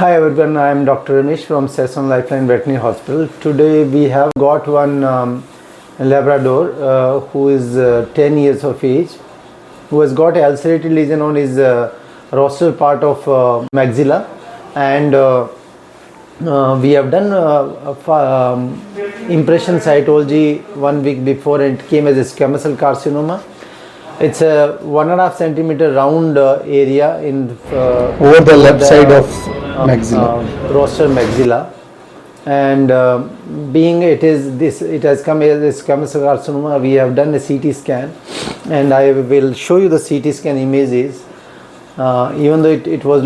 Hi everyone, I am Dr. Ramesh from Cessna Lifeline Veterinary Hospital. Today we have got one Labrador who is 10 years of age, who has got ulcerated lesion on his rostral part of maxilla, and we have done impression cytology 1 week before, and it came as a squamous cell carcinoma. It's a 1.5 centimeter round area in over the left side of maxilla, rostral maxilla, and being it has come as a squamous cell carcinoma, we have done a CT scan, and I will show you the CT scan images. Even though it was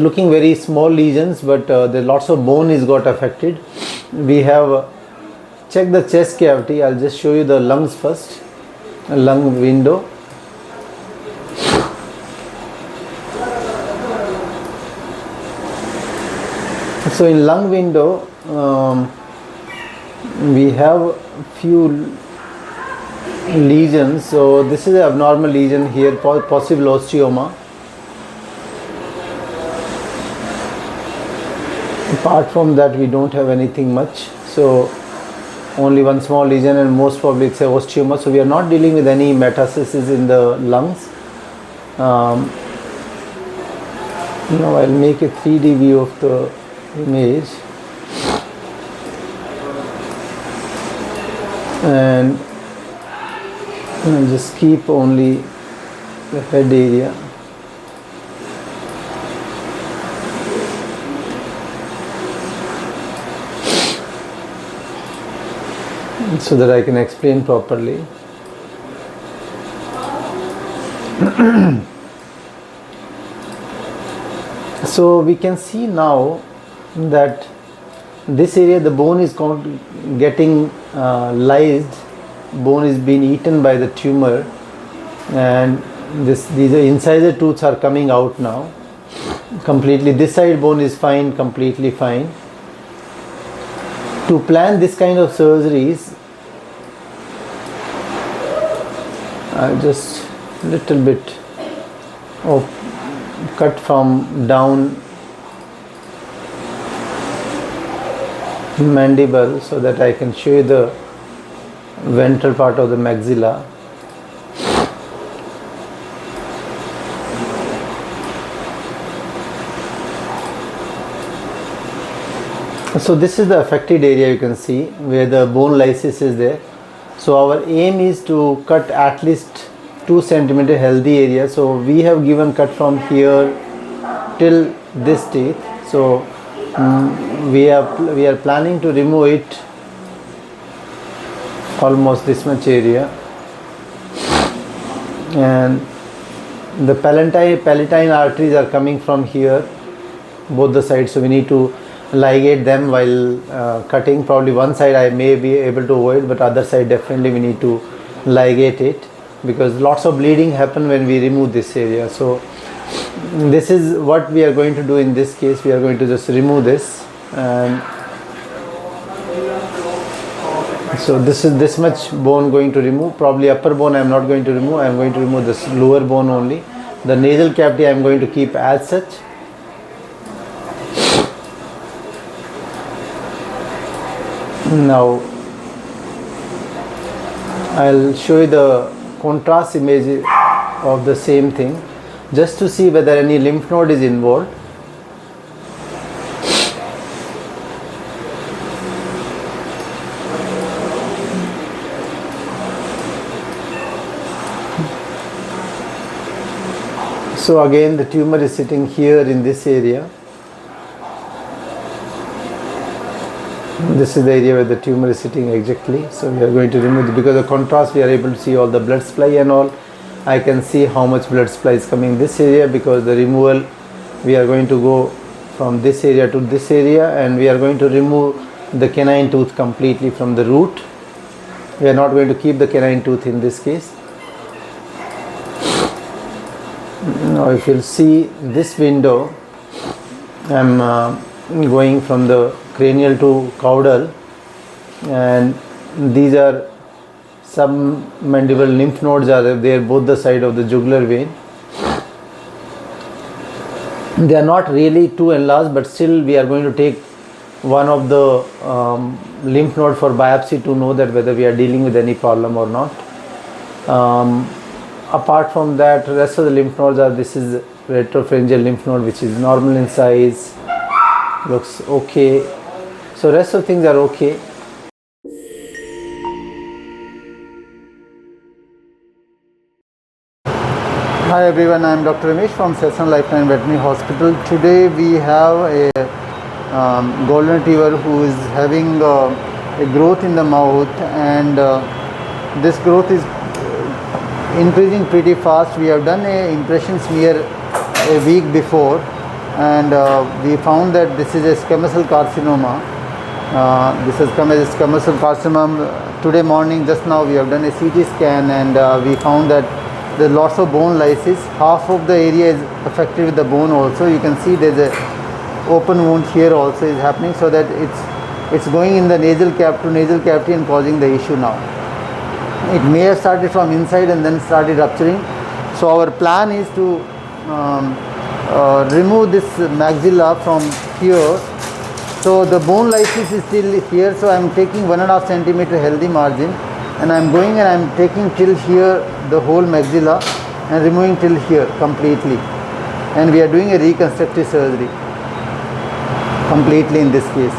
looking very small lesions, but there lots of bone is got affected. We have checked the chest cavity. I'll just show you the lungs first. A lung window. So in lung window, we have few lesions. So this is an abnormal lesion here, possible osteoma. Apart from that, we don't have anything much. So only one small lesion, and most probably it's a osteoma. So we are not dealing with any metastasis in the lungs. Now I'll make a 3D view of the image, and I'll just keep only the head area. So that I can explain properly. So we can see now that this area, the bone is getting lysed, bone is being eaten by the tumor, and these incisor tooths are coming out now completely. This side bone is fine, completely fine. To plan this kind of surgeries, just little bit of cut from down mandible so that I can show you the ventral part of the maxilla. So this is the affected area, you can see where the bone lysis is there. So our aim is to cut at least 2 centimeter healthy area. So we have given cut from here till this teeth. So we are planning to remove it almost this much area, and the palatine arteries are coming from here, both the sides. So we need to ligate them while cutting. Probably one side I may be able to avoid, but other side definitely we need to ligate it, because lots of bleeding happen when we remove this area. So this is what we are going to do in this case. We are going to just remove this, and so this is this much bone going to remove. Probably upper bone I am not going to remove. I am going to remove this lower bone only. The nasal cavity I am going to keep as such. Now I'll show you the contrast image of the same thing, just to see whether any lymph node is involved. So again the tumor is sitting here in this area. This is the area where the tumor is sitting exactly. So we are going to remove it. Because of contrast we are able to see all the blood supply and all. I can see how much blood supply is coming in this area, because the removal, we are going to go from this area to this area, and we are going to remove the canine tooth completely from the root. We are not going to keep the canine tooth in this case. Now if you'll see this window, I'm going from the cranial to caudal, and these are submandible lymph nodes are there both the side of the jugular vein. They are not really too enlarged, but still we are going to take one of the lymph node for biopsy to know that whether we are dealing with any problem or not. Apart from that, rest of the lymph nodes are, this is retropharyngeal lymph node which is normal in size, looks okay. So rest of things are okay. Hi everyone, I am Dr. Ramesh from Cessna Lifeline Veterinary Hospital. Today we have a golden retriever who is having a growth in the mouth, and this growth is increasing pretty fast. We have done a impression smear a week before, and we found that this is a squamous cell carcinoma. This has come as a squamous cell carcinoma. Today morning, just now, we have done a CT scan, and we found that there's lots of bone lysis. Half of the area is affected with the bone also. You can see there's a open wound here also is happening, so that it's going in the nasal cavity and causing the issue now. It may have started from inside and then started rupturing. So our plan is to remove this maxilla from here. So the bone lysis is still here, so I am taking 1.5 centimeter healthy margin, and I am going and I am taking till here the whole maxilla and removing till here completely, and we are doing a reconstructive surgery completely in this case.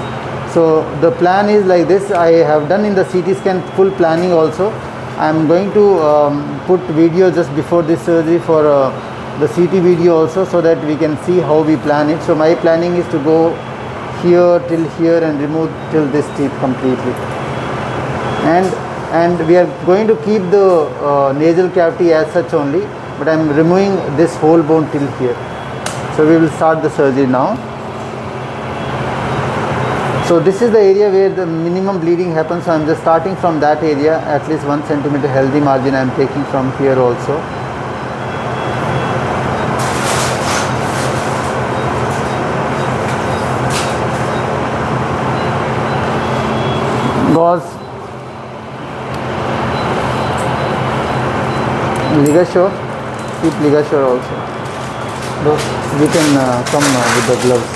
So the plan is like this. I have done in the CT scan full planning also. I am going to put video just before this surgery for the CT video also, so that we can see how we plan it. So my planning is to go here till here and remove till this teeth completely, and we are going to keep the nasal cavity as such only, but I am removing this whole bone till here. So we will start the surgery now. So this is the area where the minimum bleeding happens, so I am just starting from that area. At least 1 centimeter healthy margin I am taking from here also. Gauze, ligashore, keep ligashore also. We can come with the gloves.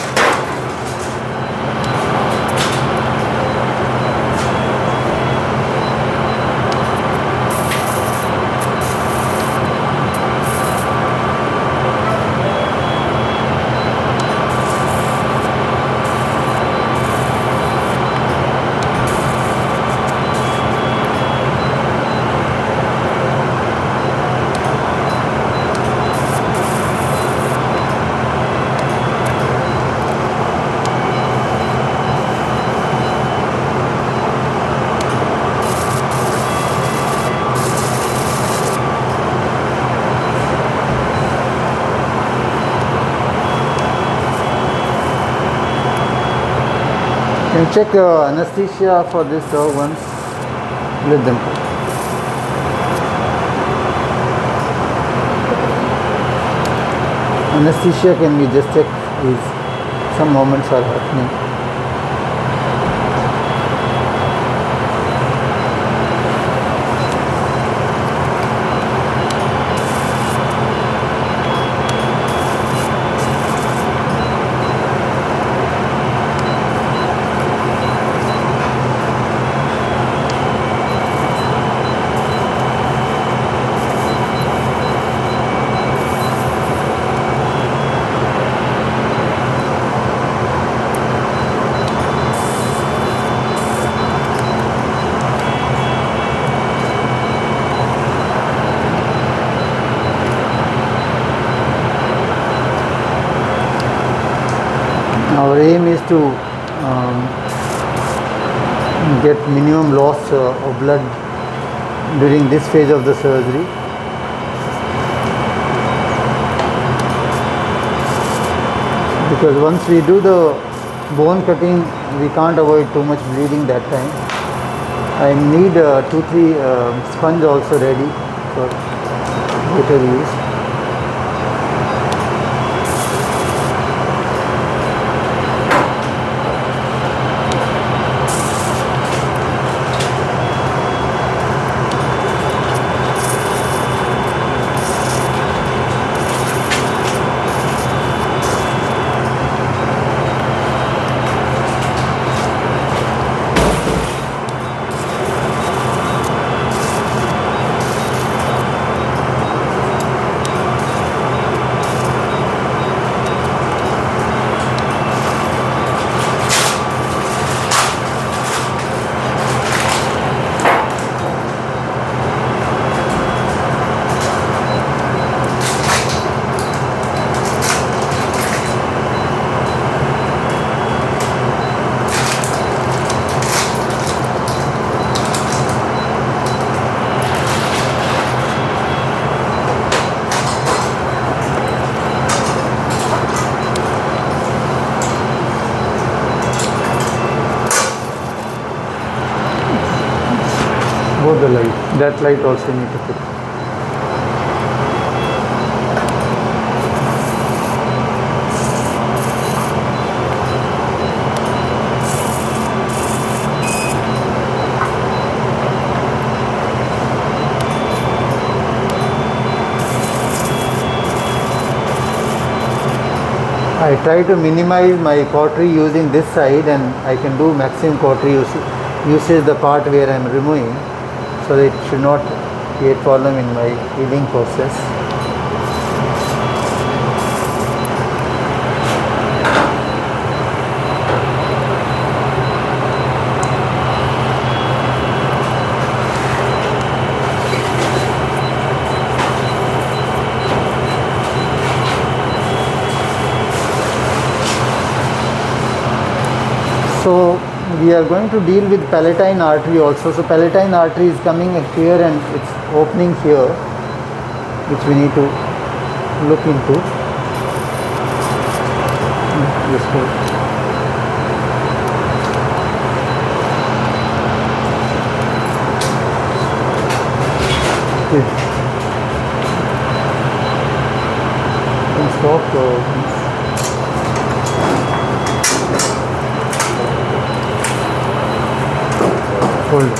Can check anesthesia for this dog once. Let them put. Anesthesia can be just check is some moments are happening. Our aim is to get minimum loss of blood during this phase of the surgery. Because once we do the bone cutting, we can't avoid too much bleeding that time. I need 2-3 sponge also ready for later use. Both the light. That light also you need to put. I try to minimize my cautery using this side, and I can do maximum cautery usage the part where I am removing, so that it should not create problem in my healing process. So we are going to deal with palatine artery also. So palatine artery is coming here and it's opening here, which we need to look into. Just go. Okay. You can stop. Hold it.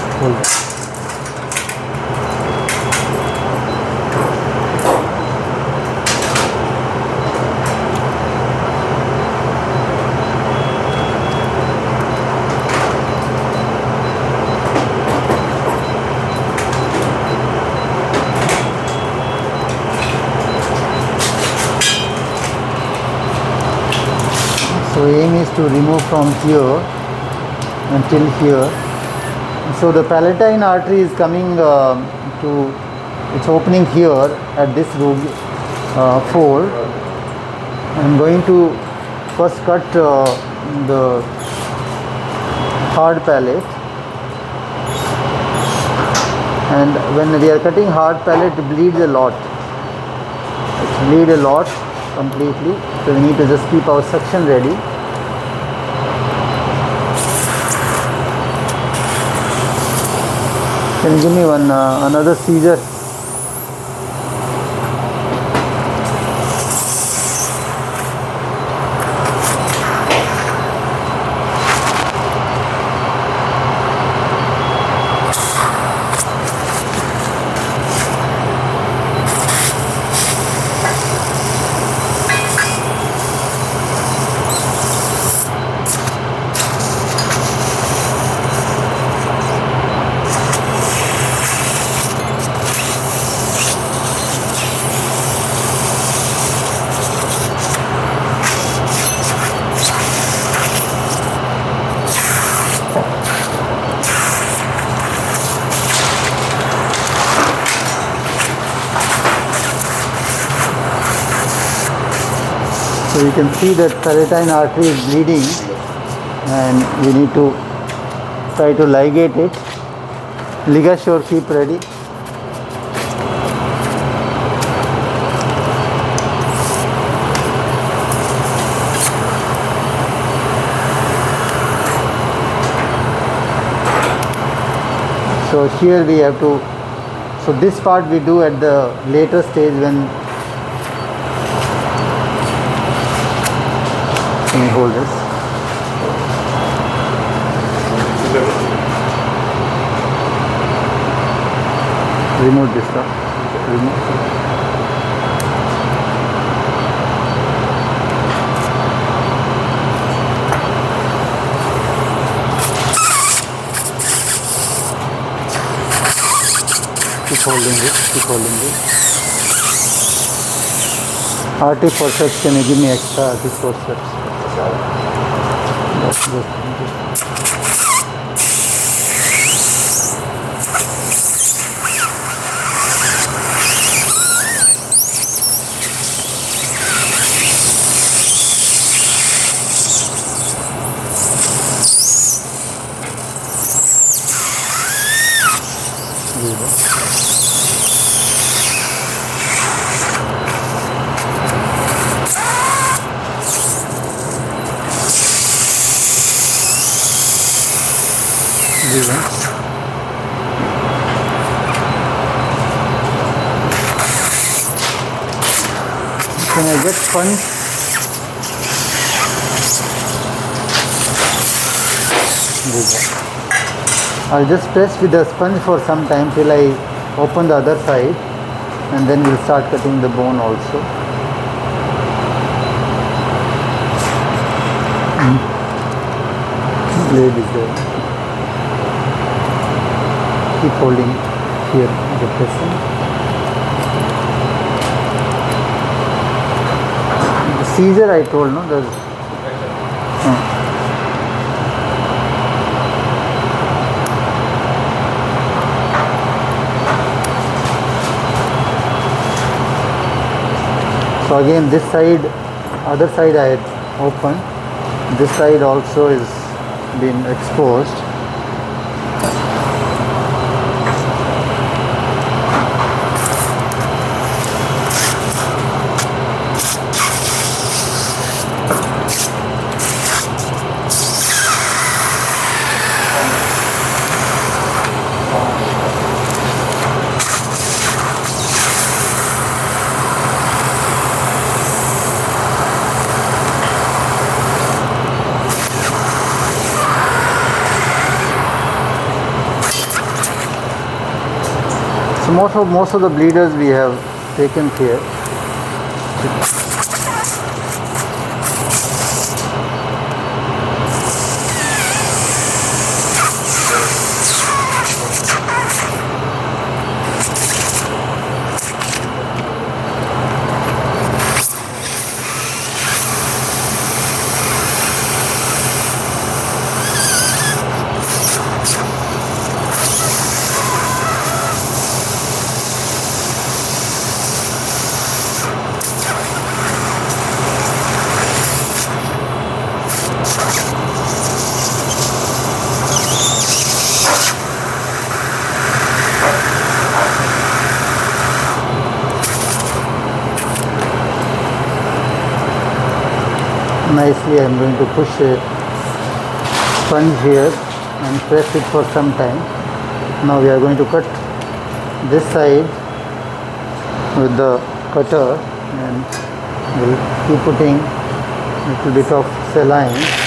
So aim is to remove from here until here. So the palatine artery is coming it's opening here at this fold. I'm going to first cut the hard palate, and when we are cutting hard palate, it bleeds a lot. It bleeds a lot completely, so we need to just keep our suction ready. Can you give me another scissor? So you can see that palatine artery is bleeding, and we need to try to ligate it. Ligature keep ready. So here we have to, so this part we do at the later stage when, can you hold this? Remove this stuff. Remove. Keep holding it, keep holding it. Artery forceps, can you give me extra artery forceps? That's good. Can I get sponge? I'll just press with the sponge for some time till I open the other side, and then we'll start cutting the bone also. Blade is there. Keep holding here the pressing. The seizure I told, no? So again this side, other side I had opened. This side also is been exposed. So most of the bleeders we have taken care. Nicely I am going to push a sponge here and press it for some time. Now we are going to cut this side with the cutter, and we'll keep putting a little bit of saline.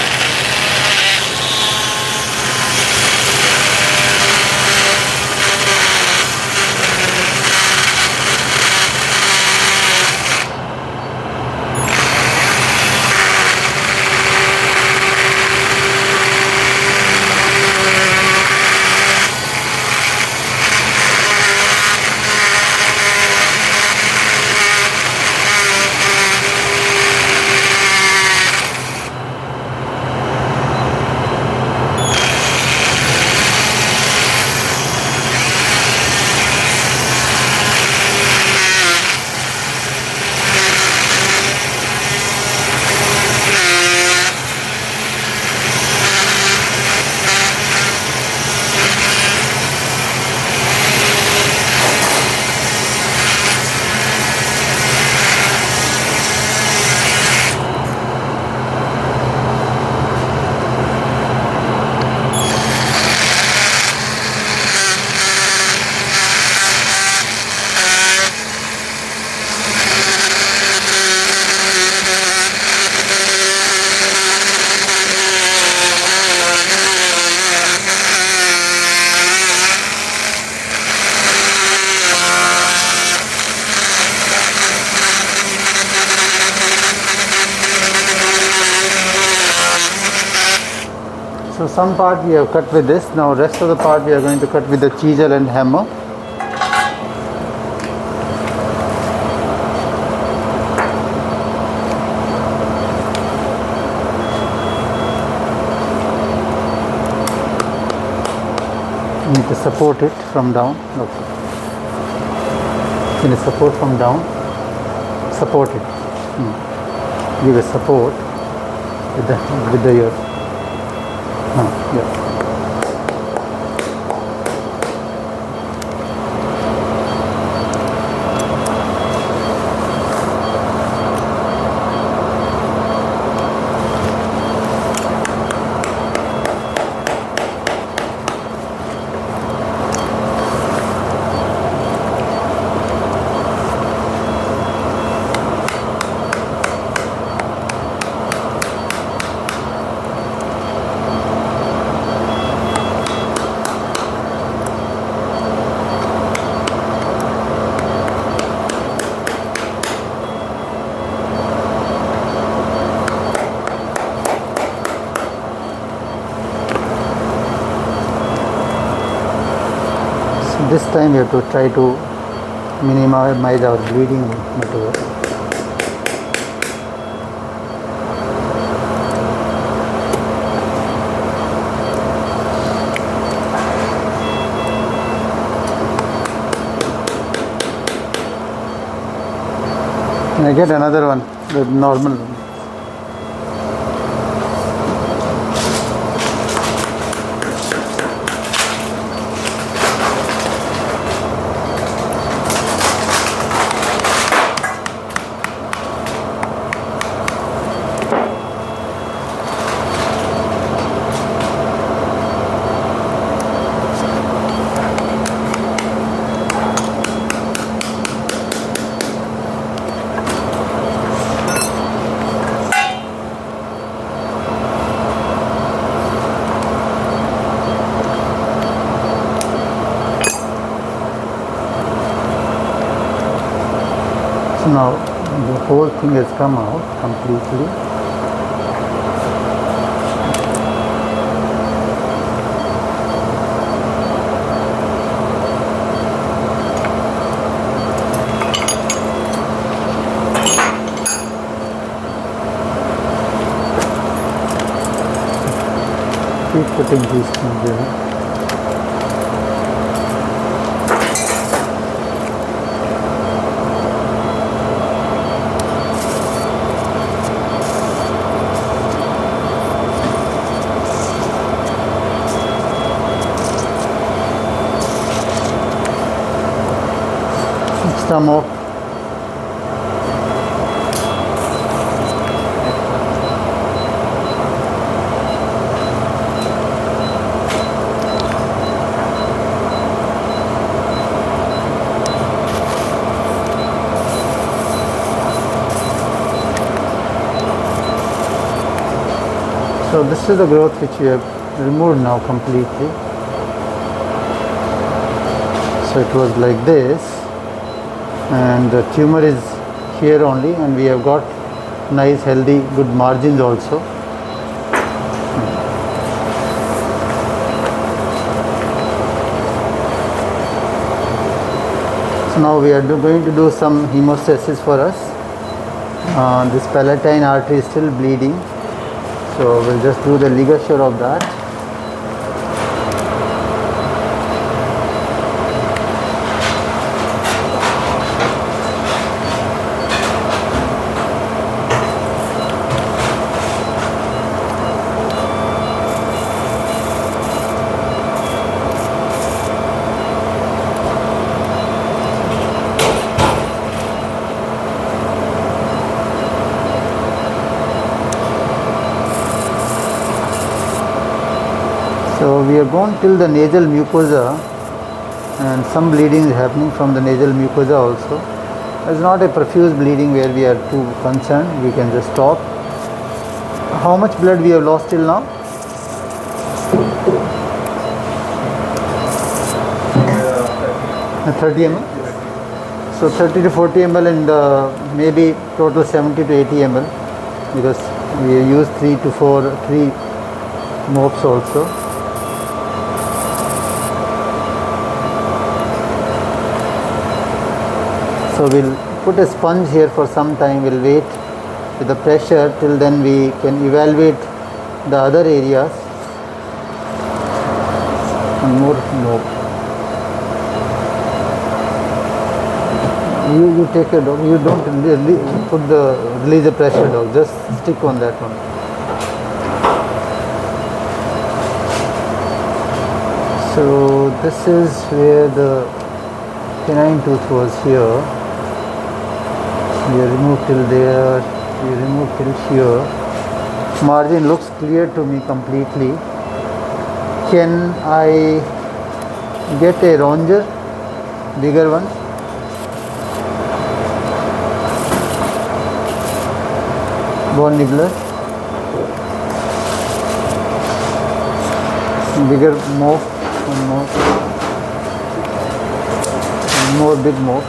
So some part we have cut with this. Now rest of the part we are going to cut with the chisel and hammer. You need to support it from down. Okay. You need to support from down. Support it. Give a support with the ear. Yeah. This time we have to try to minimize our bleeding material. Can I get another one, the normal one? Now the whole thing has come out completely. Keep putting these things there. Some more. So this is the growth which we have removed now completely. So it was like this, and the tumor is here only, and we have got nice healthy good margins also. So now we are going to do some hemostasis for us. This palatine artery is still bleeding, so we'll just do the ligature of that. So we have gone till the nasal mucosa, and some bleeding is happening from the nasal mucosa also. It's not a profuse bleeding where we are too concerned. We can just stop. How much blood we have lost till now? Uh, 30 ml. So 30 to 40 ml, and maybe total 70 to 80 ml, because we use 3 mops also. So we'll put a sponge here for some time. We'll wait with the pressure till then we can evaluate the other areas. One more note. You take a dog. You don't release the pressure, dog. Just stick on that one. So this is where the canine tooth was here. We remove till there, we remove till here. Margin looks clear to me completely. Can I get a ronger, bigger one? Bone nibbler. Bigger mop, one more. One more big mop.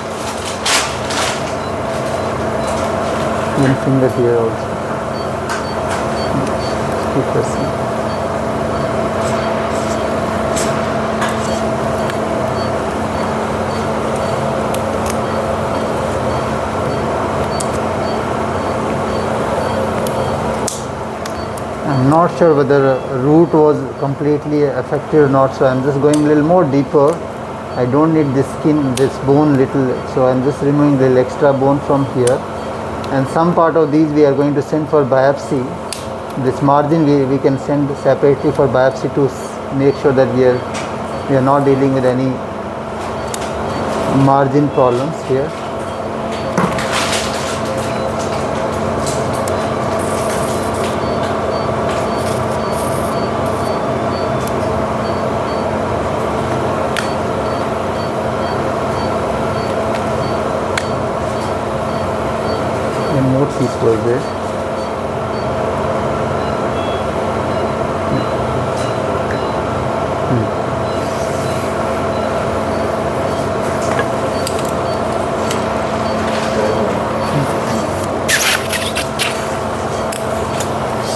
One finger here also. Keep pressing. sure whether root was completely affected or not, so I'm just going a little more deeper. I don't need this skin, this bone little, so I'm just removing the extra bone from here, and some part of these we are going to send for biopsy. This margin we can send separately for biopsy to make sure that we are not dealing with any margin problems here. And more piece was there.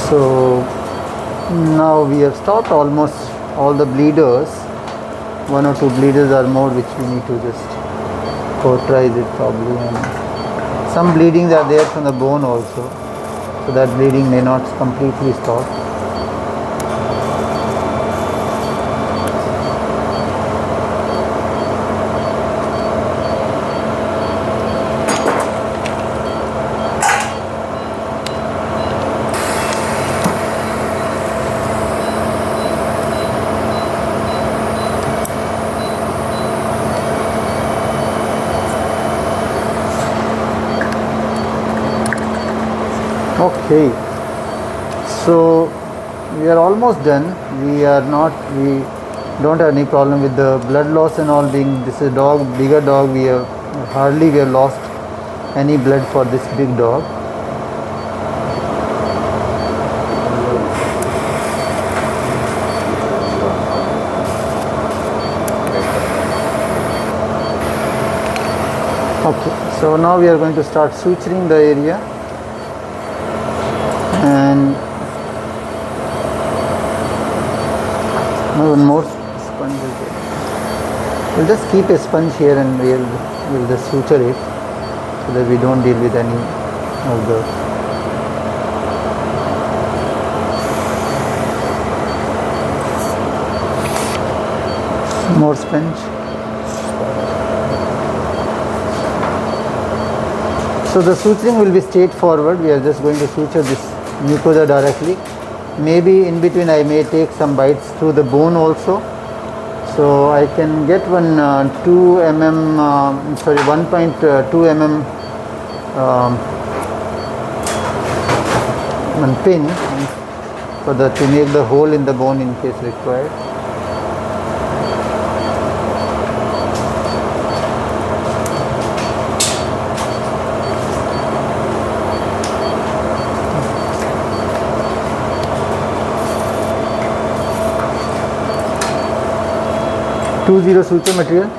So now we have stopped almost all the bleeders. One or two bleeders are more which we need to just cauterize it probably, and some bleedings are there from the bone also, so that bleeding may not completely stop. Okay, so we are almost done. We don't have any problem with the blood loss and all. Being this is a dog, bigger dog, we have lost any blood for this big dog. Okay, so now we are going to start suturing the area. And one more sponge is there. We'll just keep a sponge here and we'll just suture it so that we don't deal with any of the more sponge. So the suturing will be straightforward. We are just going to suture this mucosa directly. Maybe in between I may take some bites through the bone also. So I can get one 1.2 mm one pin to make the hole in the bone in case required. .20 suture material.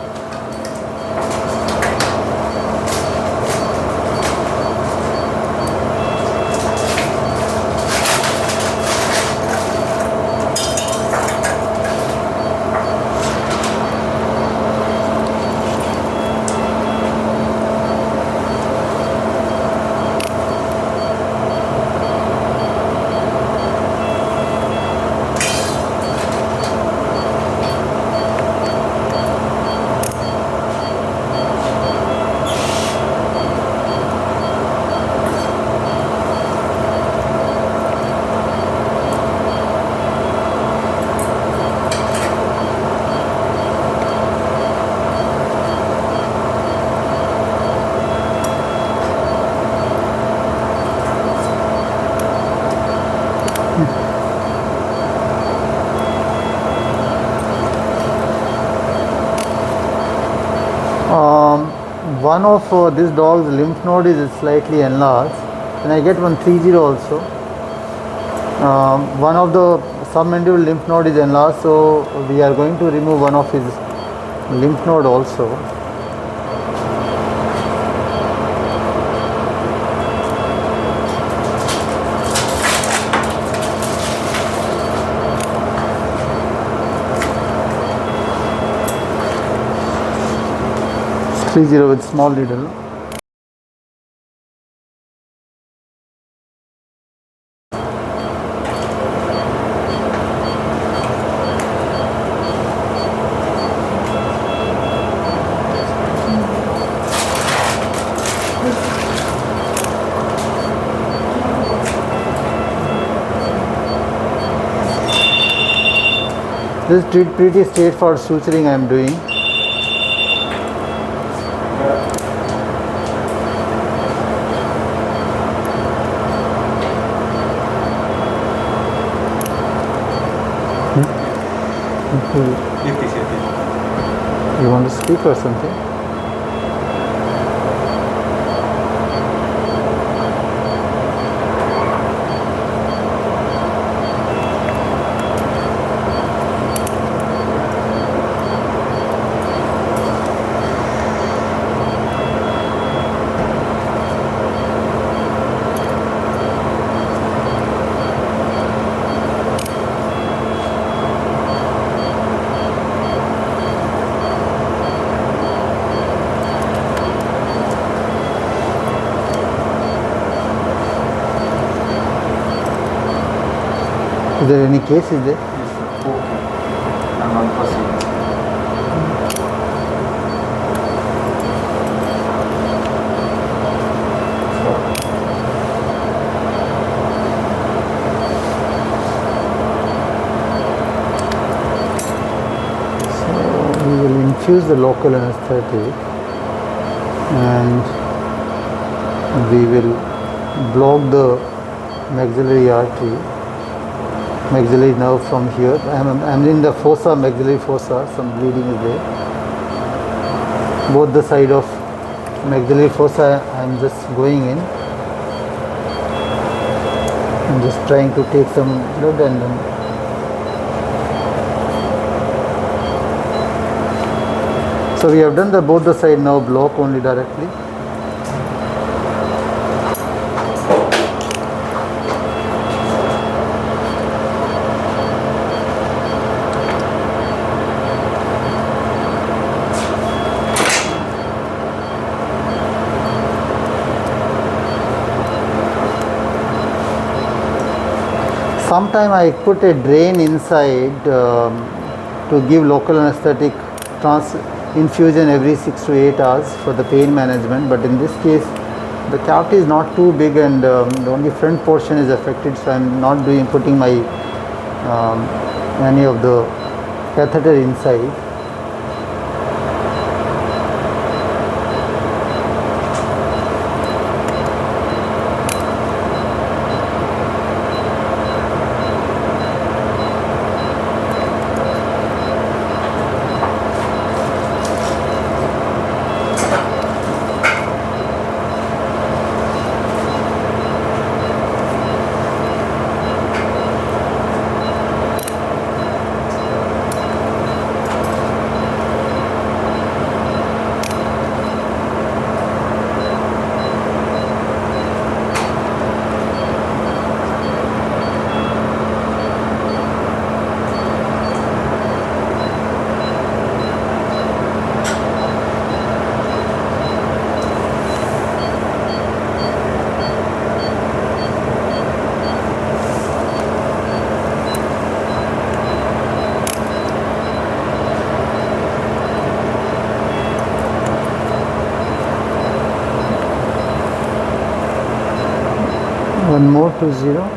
One of this dog's lymph node is slightly enlarged, and I get 130 also. One of the submandibular lymph node is enlarged, so we are going to remove one of his lymph node also. .30 with small needle. This is pretty straightforward suturing I am doing. You want to speak or something? Is there any case? Is there? Yes, sir. Okay. I'm on proceed. So we will infuse the local anesthetic and we will block the maxillary artery, maxillary nerve from here. I'm in the fossa, maxillary fossa, some bleeding is there. Both the side of maxillary fossa I'm just going in. I'm just trying to take some blood and then so we have done the both the side now block only directly. Sometime I put a drain inside to give local anesthetic infusion every 6 to 8 hours for the pain management, but in this case the cavity is not too big and the only front portion is affected, so I am not putting my any of the catheter inside. One more to 0.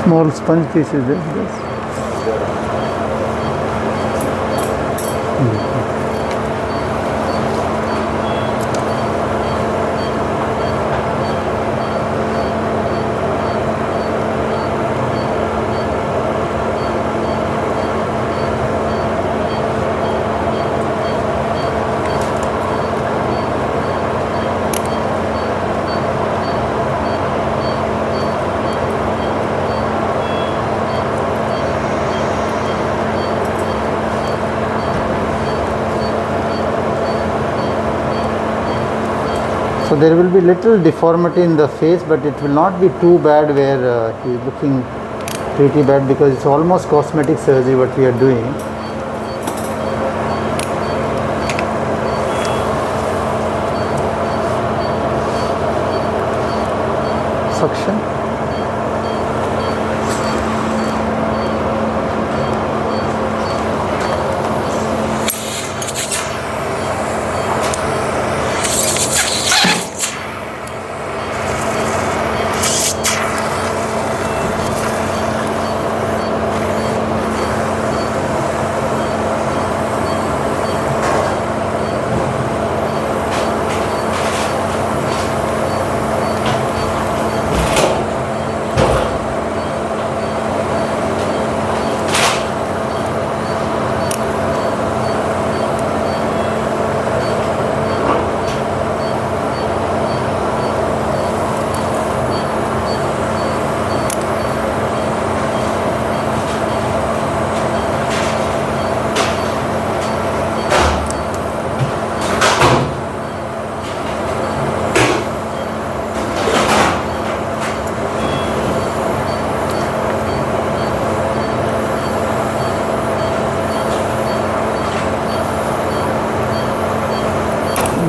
Small sponge pieces there. Yes. So there will be little deformity in the face, but it will not be too bad where he is looking pretty bad, because it's almost cosmetic surgery what we are doing. Suction.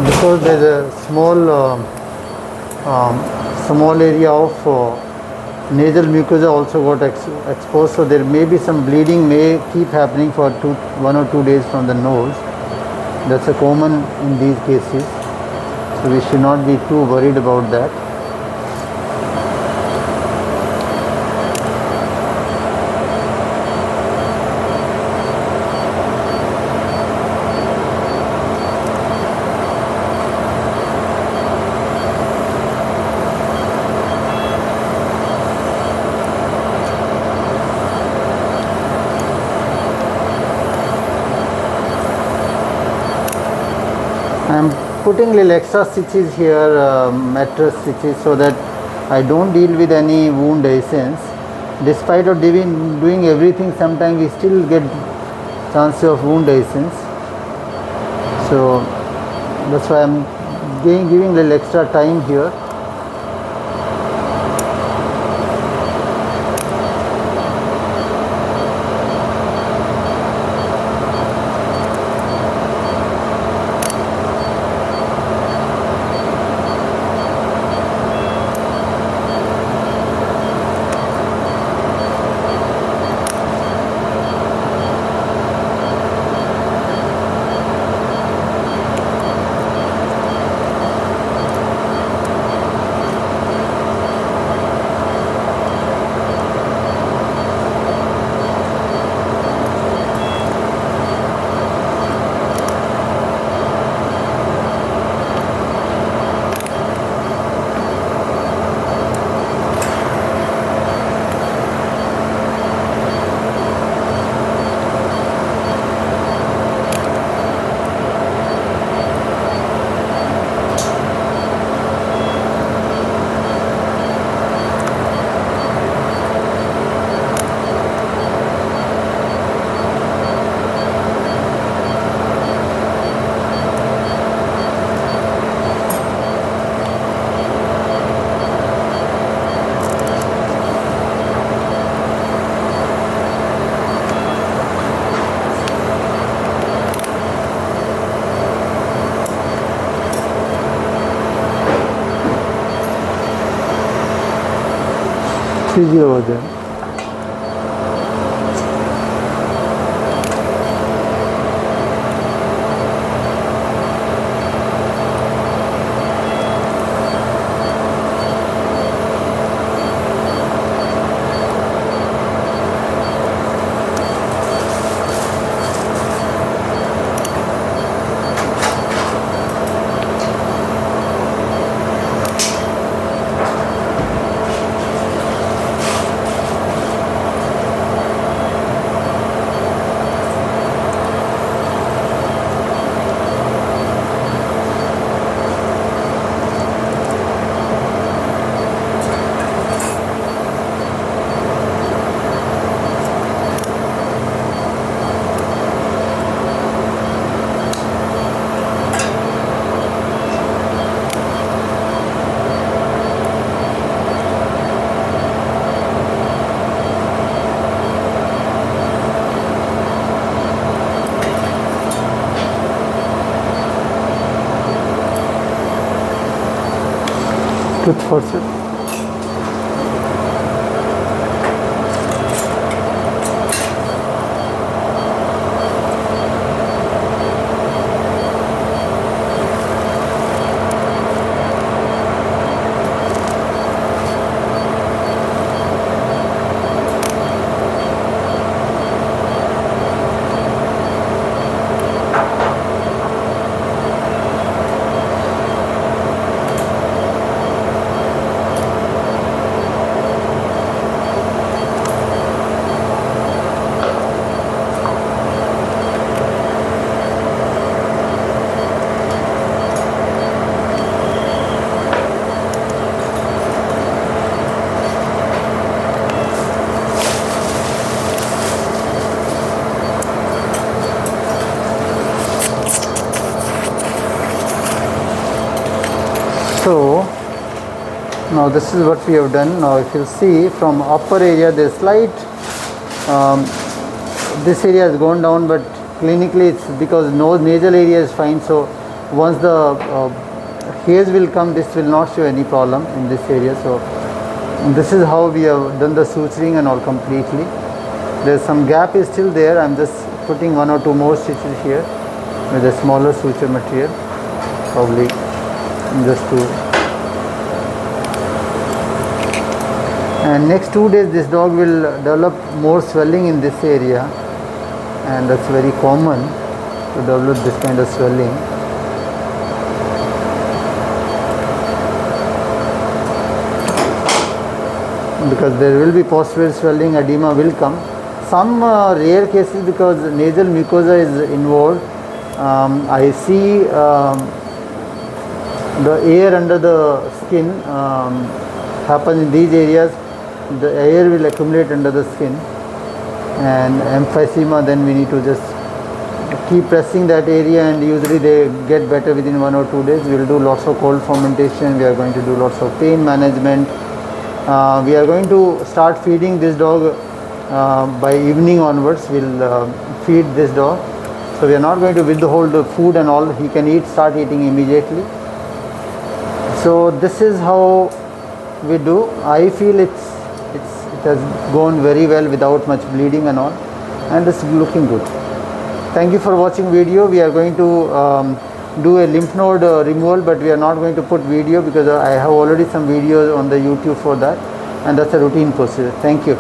Because there's a small area of nasal mucosa also got exposed, so there may be some bleeding may keep happening for 1 or 2 days from the nose. That's a common in these cases, so we should not be too worried about that. I am putting little extra stitches here, mattress stitches, so that I don't deal with any wound essence. Despite of doing everything, sometimes we still get chance of wound essence. So that's why I am giving little extra time here. Over there. Good force. So now this is what we have done. Now if you see from upper area, the slight this area has gone down, but clinically it's because no nasal area is fine. So once the hairs will come, this will not show any problem in this area. So this is how we have done the suturing and all completely. There's some gap is still there. I'm just putting 1 or 2 more stitches here with a smaller suture material, probably just to. And next 2 days this dog will develop more swelling in this area, and that's very common to develop this kind of swelling. Because there will be posterior swelling, edema will come. Some rare cases, because nasal mucosa is involved, I see the air under the skin happens in these areas. The air will accumulate under the skin and emphysema. Then we need to just keep pressing that area, and usually they get better within 1 or 2 days. We will do lots of cold fomentation. We are going to do lots of pain management. We are going to start feeding this dog by evening onwards. We'll feed this dog. So we are not going to withhold the food and all. He can start eating immediately. So this is how we do. I feel it has gone very well without much bleeding and all, and it's looking good. Thank you for watching video. We are going to do a lymph node removal, but we are not going to put video because I have already some videos on the YouTube for that, and that's a routine procedure. Thank you.